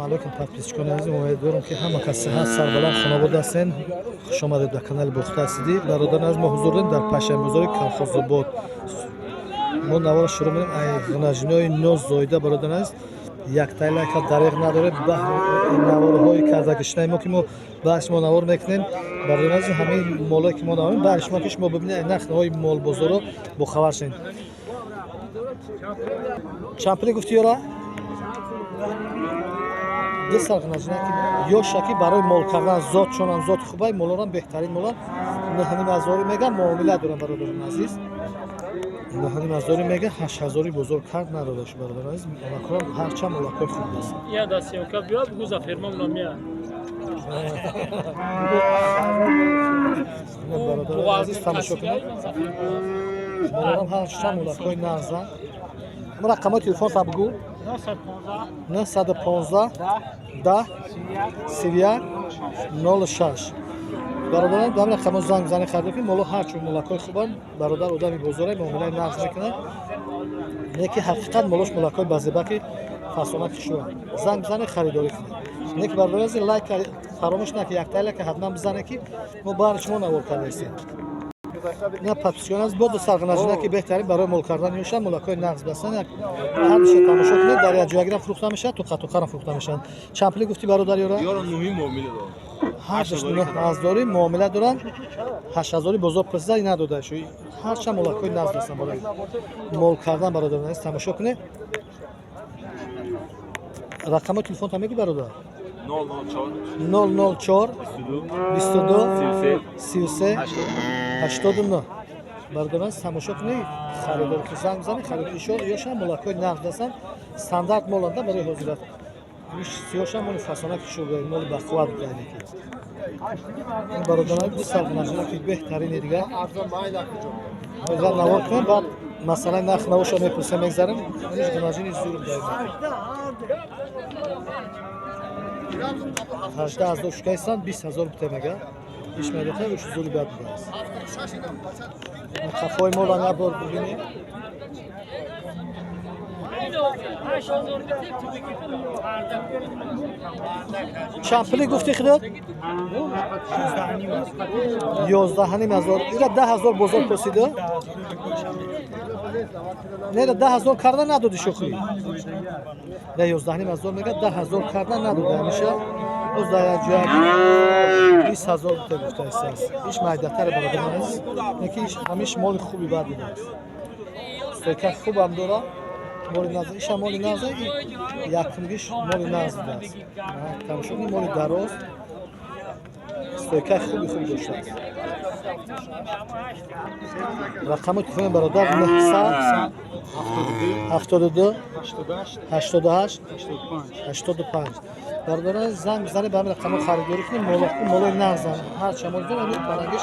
علیکم подписчикони азизим, умедворам ки ҳама кас сиҳат сарбаланд хонобод ҳастен. хуш омадед ба канали Бухта Асидӣ. Бародар аз мо ҳузур дорем дар пашаймбозори Колхозобод. мо навора шурӯъ мекунем. ай ғунажинои ноз зоида бародар аз як тайлака дареғ надоре. навораҳои кардагишнаи мо ки мо баъд шумо навор мекунем. бародар аз ҳамаи молое ки мо навор мекунем, баъд шумо ки шумо бибинед нархҳои мол бозоро бохабар шавед. чанд пули гуфти ёра? дисар ғунажинаки ёшаки барои мол кардан зот чунам зот хубай молорам беҳтарин молам 9,000 мега муомила дорам бародарон азиз. 9,000 мега 8,000 бозор кард надодаш бародарон азиз. молакорам ҳарчанд молакои хуб аст. Я да сёка биёд гуза фирма мунамия. бародарон азиз тамошо кунед. молорам ҳарчанд молакои нағзан. рақамои телефон табгу 915 10 31 06. бародарон дар рақамо занг бизанед харидем ки моло ҳарчун молакои хубан. бародар одами бозоре муомилаи нағз мекунад. неки ҳақиқат молош молакои базебаки фасонаки шуа. занг бизанед харидорӣ кунед. неки бародар аз лайк фаромӯш накунед, як тайлака ҳатман бизанед ки мо баъд шумо навор кардастем. на подписчикон аз бо дусар ғунажинаки беҳтарин барои мол кардан ёшад молакои нағз бастан. ҳар биша тамошо кунед. дар як ҷойгирам фурӯхта мешавад, туқатуқарам фурӯхта мешавад. чанд пули гуфти бародар ёра? ёра нуҳи муомила дорам. ҳашташ 9,000 муомила дорам. 8,000 бозор пурсида надода шо. ҳарчанд молакои нағз бастан барои мол кардан бародарон аз тамошо кунед. рақамои телефонтон мегӯ бародар? 004 22 33 89. бародарон аз тамошо кунед. харидор ки занг бизанед харидор ёшам молакои нағз дастан. стандарт моланда барои ҳозират. иш ёшам моли фасонаки шуба моли бақувват гайне ки. бародарон аз дусар ғунажинаки беҳтарини дигар. ҳозир навор кунем баъд масъалаи нарх навошро мепурсем мегзарем. иш ғунажини зур дорем. 18,000 шукайсан 20,000 бите мега. иш медота уш зури бад будааст. қафои мола набор бибинед. чанд пули гуфти худод? 11,500. ира 10,000 бозор посида? не 10,000 карда надоди шухи. да 11,500 мега 10,000 карда надода ҳамиша. оз дар як ҷоя 20,000 бите гуфтааст. иш майдатаре бародарон аз. неки иш ҳамиш моли хуби бад будааст. стойка хубам дора. моли нағз иша моли нағз якумгиш моли нағз будааст. тамошо кунед моли дароз. стойка хуби доштааст. рақамои телефони бародар 972 88 85. бародарон занг бизанед ба ҳамин рақамҳо харидорӣ кунед. молои нағзан ҳарчанд моли дорад парангиш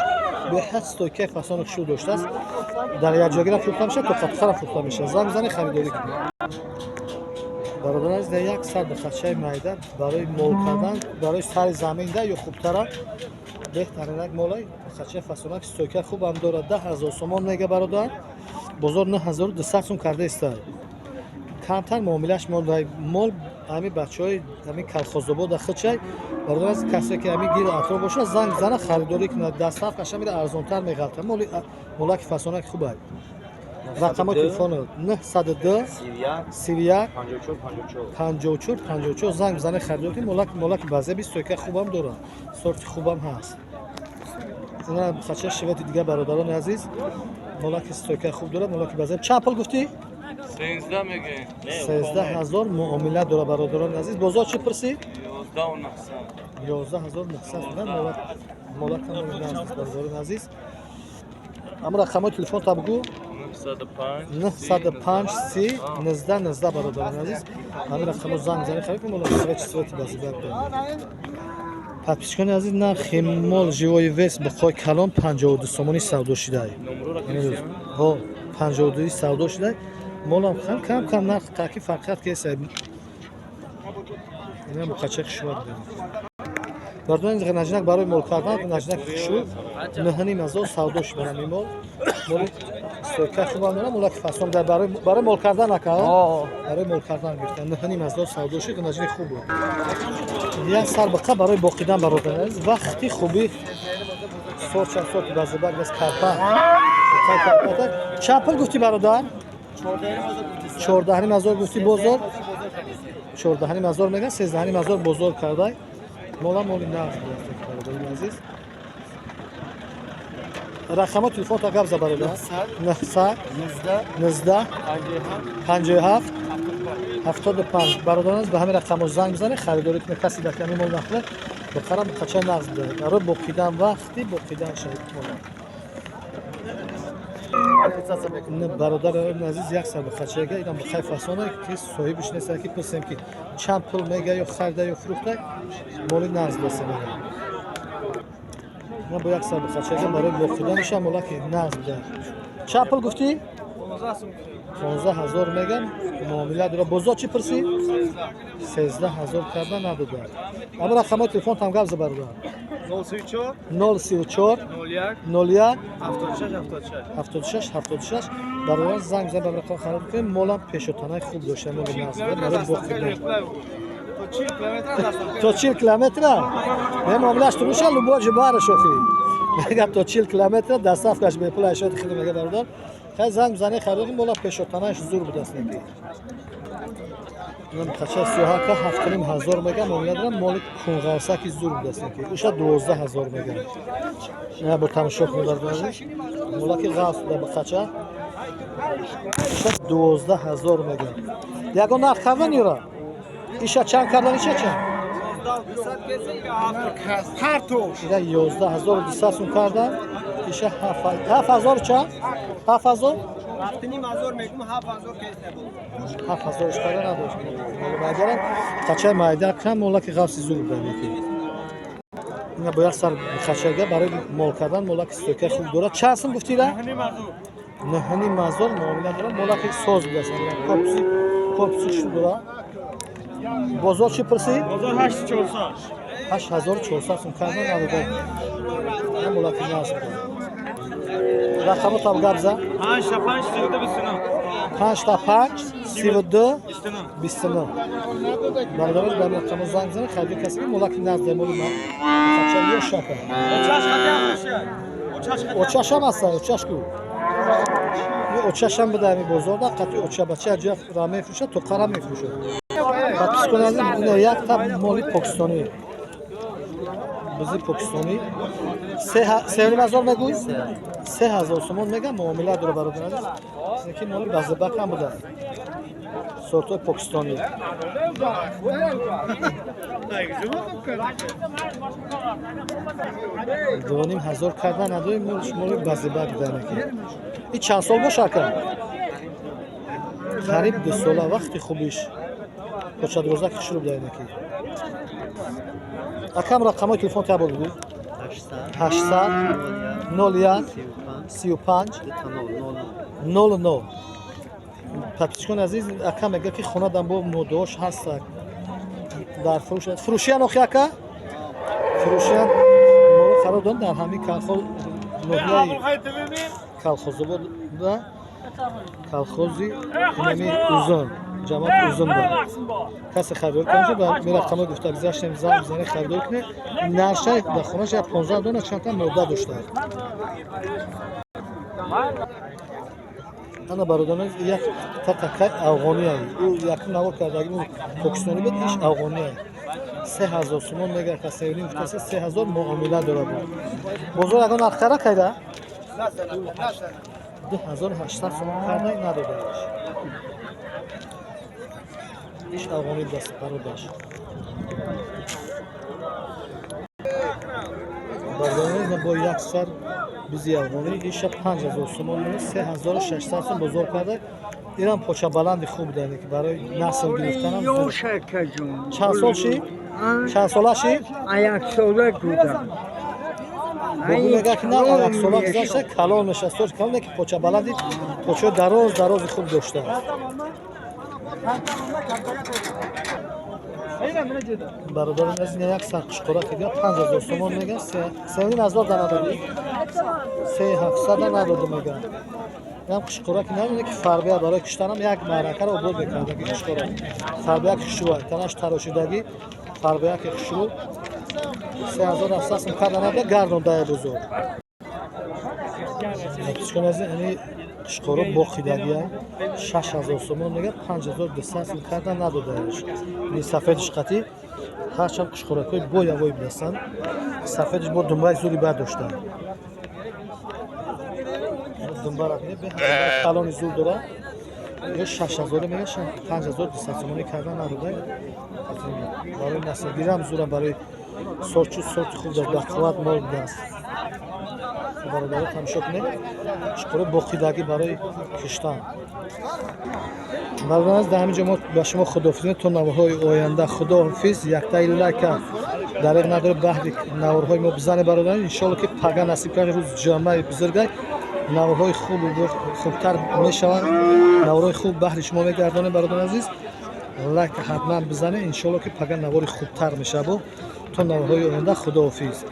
беҳад стойкаи фасони хушӯ доштааст. дар як ҷойгирам фурӯхта мешавад, туқатуқарам фурӯхта мешавад. занг бизанед харидорӣ кунед. бародарон аз дар як сар дахатчаи майда барои мол кардан барои сари заминда ё хубтара беҳтаринак молай дахатчаи фасонаки стойка хубам дорад. 10,000 сомон мега бародар. бозор 9,200 сум карда истад. камтар муомилаш мол ҳамин бачаҳои ҳамин Колхозобод худчай бародар аз касе ки ҳамин гир атроф бошад занг бизана харидорӣ кунад. дастаф қашан мира арзонтар меғалтад. молаки фасонаки хубай. рақамои телефони 902 31 54 54. занг бизанед харидорӣ кунед. молаки базеби стойка хубам дорад. сорти хубам ҳаст. ина хача шевети дигар бародарони азиз. молаки стойка хуб дорад. молаки базеб. чанд пул гуфтӣ? 13 мега. 13,000 муомила дорад бародарони азиз. бозор чӣ пурсӣ? 11,900 будан. молака бародарони азиз. ҳама рақамои телефон табгу 905 30 19 19 бародарони азиз. ҳамин рақамо занг бизанед харид кунед. молаки свети базида дорад. подписчикони азиз нархи мол живои вес бухои калон 52 сомонӣ савдо шудааст. ҳо 52 савдо шудааст. молам кам нарх таки фарқият кеса. ина муқачақи шуа дорем. бародарон ғунажинак барои мол кардан ғунажинаки хушӯ 9,000 савдо шуда ҳамин мол. моли سوکه خوب هم دارم مولا که فصل در برای مول کردن نکه برای مول کردن گرفتن نهنیم از دار سودو شد نجنی خوب بود یک سر بقه برای باقیدن برادر عزیز وقتی خوبی سوت بازبک بس کرپا چپل گفتی برادر 14,000 گفتی بزرگ 14,000 میگن 13,000 بزرگ کرده مولا مولی نقد برادر عزیز رقم تلفن تا قبض برادر 900 19 57 75 برادران به همین رقم زنگ بزنه خریداری کنه کسی در کمی مول نخله بخرم بخچه نقض داره برای بقیدن وقتی بقیدن شد نه برادر عزیز یک سر بخچه گه اینا بخیر فاسانه که صاحبش نیست که پسیم که چند پول میگه یا خریده یا فروخته مولی نقض بسه نه با یک سر بخچه گه برای بقیدنش هم مولا که نقض داره چند پول گفتی؟ 15,000 میگن معامله داره بزرگ چی پرسی؟ 13,000 کردن نداده اما رقم تلفن هم قبض برادر 034 01 76 برادر زنگ بزن به رقم خرید کنیم مولا پیشوتانه خوب داشته مولا نقض داره برای بخیدن تا 40 کیلومتر نه معاملهش تو میشه لباج بار شوخی میگه تا 40 کیلومتر دست افکش به پول اشاد خیلی میگه برادر خیلی زنگ بزنه خریدیم مولا پیشوتانهش زور بود است نگی من خچه سوها که 7,500 میگه معامله دارم مال کنغرسه که زور بود است نگی اوش 12,000 میگه نه با تماشا کنید برادر مولا که غاص ده بخچه اوش 12,000 میگه یگان نرخ کردن یورا ایشا چند کردن ایشا چند؟ هر توش 11,200 سون کردن ایشا 7,000 چند؟ 7,000؟ 7,500 میگم 7,000 کیس نبود 7,000 کردن نداشت مگرم خچه مایده کم مولا که غفصی زور بده اینا باید سر خچه برای مول کردن مولا که سوکه خوب داره چند سن گفتی را؟ 9,500 معامله داره مولا که سوز بده کپسی شو داره بزرگ چی پرسی؟ بازار 8,400 8,400 سون کردن نداده نه مولا که نیاز بده رقم تا قبضه 5 تا 5 32 29 5 تا 5 32 29 برادر به رقم زنگ زنه خرید کسی مولا که نزد مول من خچه یه شاپه اوچاش هم هست اوچاش کو یه اوچاش هم بده می بزرگ قطعی اوچا بچه جف رامه میفروشه تو قرا میفروشه بعدش کنن این یک تا مالی پاکستانی بزی پاکستانی 3,000 میگوی 3,000 سومون میگم معامله داره برادر عزیز اینکه مالی بازبک هم بوده سورتو پاکستانی دوانیم هزار کردن نداری مالی بازبک بوده این چند سال باشه که قریب 2 ساله وقتی خوبیش پوچاد روزا که شروع بوده اینکی اکم رقم تلفن تا بگو 800 01 35 00 پاپیچکون عزیز اکم میگه که خونه دم با مودوش هست در فروشیان اخیا که فروشیان مورد خراب دون در همین کالخوز نوحیه کالخوزی بود کالخوزی نمی اوزون جماعت اوزون داره کسی خریدار کنه و می رقم گفته بیزش نمیزن بزنه خریدار کنه نرشه در خونهش 15 دونه چند تا موده داشته انا برادران یک تکه افغانی است او یک نوار کرده اون پاکستانی بود ایش افغانی است 3,000 سومون میگه که سیونی گفته 3,000 معامله داره بزرگ اگه نخره کیده 2,800 سومون کرده نداده ایش افغانی دست برادرش برادران با یک سر بیزی افغانی ایش 5,000 سومون میگه 3,600 سوم بزرگ کرده ایران پوچه بلند خوب داره که برای نسل گرفتن هم یو شکر جون چند سال شی؟ چند ساله شی؟ یک ساله بودم بگو میگه که نه یک ساله گذاشته کلان نشسته کلانه که پوچه بلندی پوچه دراز خوب داشته برادران از این یک سر قشقورا که بیا 5,000 سومون میگه 3,000 دانه دادی 3,700 نداده میگه هم قشقورک نمیدونه که فربیه برای کشتن هم یک معرکه رو عبور بکنده که قشقورک فربیه کشو تنش تراشیدگی فربیه کشو 3700 سم کردن گردونده بزرگ چون از این قشقورک بخیدگی 6000 سومون میگه 5200 سم کردن ندادهش این سفیدش قطعی هرچند قشقورک‌های بوی بلستن سفیدش با دنبال زوری بعد داشته دنبال به کلان زور داره یا 6000 میگه 5200 سومونی کردن نداده برای نسلگیری هم زورم برای سرچ خوب در بقوت مال دست برادر تماشا کنید قشقورک بخیدگی برای کشتن مردم از همینجا ما با شما خداحافظی تا نوارهای آینده خداحافظ یک تا لایک دریغ نداره بحری نوارهای ما بزنه برادران ان شاء الله که پگا نصیب کنه روز جامعه بزرگای نوارهای خوب و خوبتر میشوند نوارهای خوب بحری شما میگردانه برادران عزیز لایک حتما بزنه ان شاء الله که پگا نوار خوبتر میشه با تا نوارهای آینده خداحافظ